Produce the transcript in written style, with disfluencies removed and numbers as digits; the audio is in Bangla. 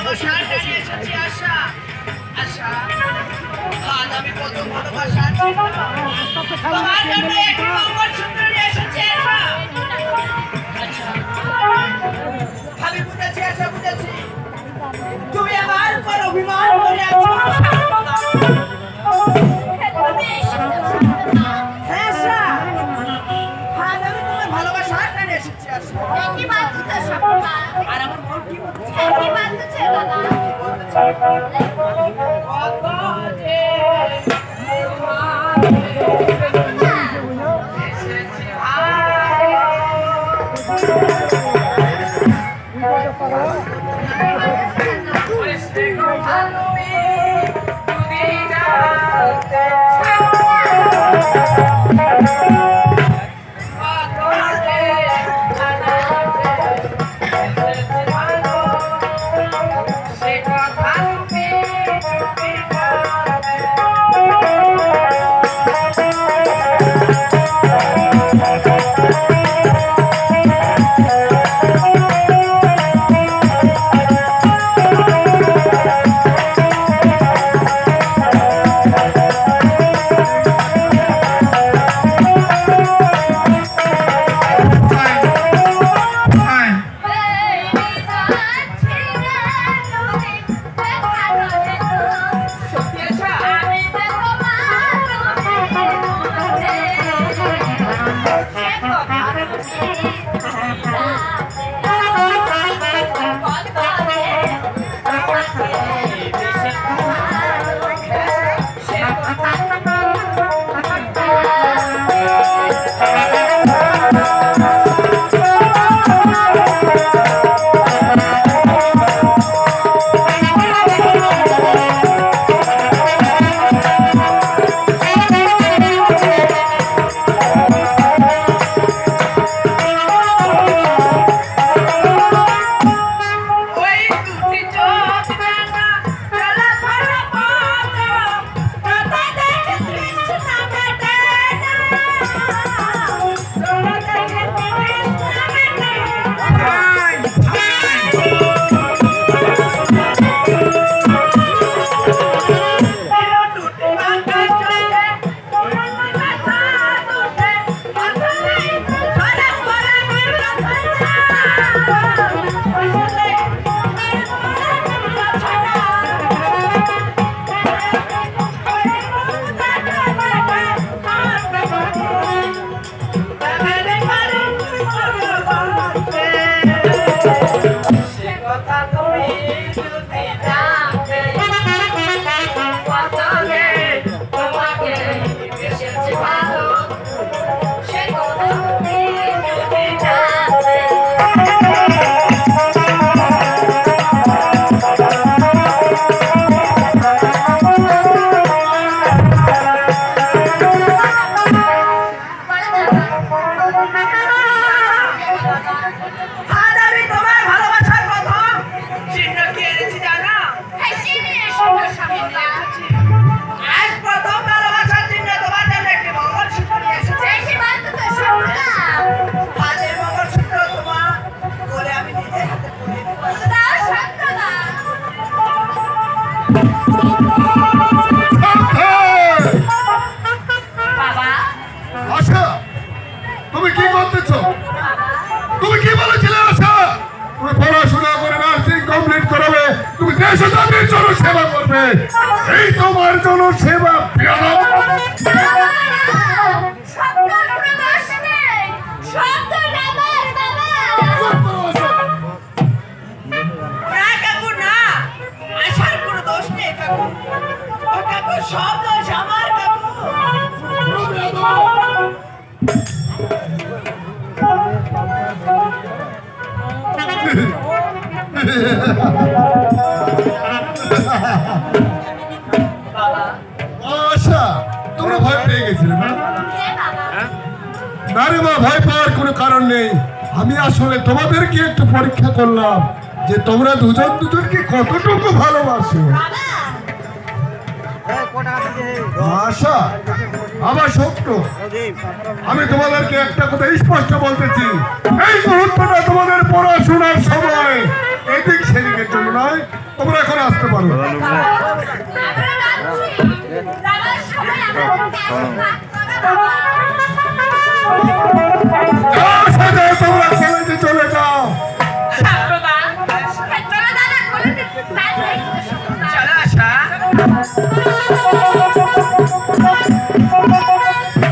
ভালোবাসার দাঁড়িয়ে এসেছি আশা। আশা, আজ আমি কত ভালোবাসা তোমার জন্য একটি মঙ্গলসূত্র নিয়ে এসেছি আশা। আচ্ছা, আমি বুঝেছি আশা, বুঝেছি তুমি আমার উপর অভিমান করে আছো। হ্যাঁ আশা, আজ আমি তোমার ভালোবাসার দাঁড়িয়ে এসেছি আশা। আর আমার মন কি বলছে? সেবা করবে, এই তোমার জন্য সেবা। সব দোষ আমার আচ্ছা, তোমরা ভয় পেয়ে গেছিলে না? না রে মা, ভয় পাওয়ার কোনো কারণ নেই। আমি আসলে তোমাদেরকে একটু পরীক্ষা করলাম যে তোমরা দুজন দুজনকে কতটুকু ভালোবাসো। আশা, আমার সত্য, আমি তোমাদেরকে একটা কথা স্পষ্ট বলতেছি, এই মুহূর্তটা তোমাদের পড়াশোনার সময়, এদিক সেদিকের জন্য নয়। পারো। যাও সাজায়, তোমরা কলেজে চলে যাও। চলো আশা।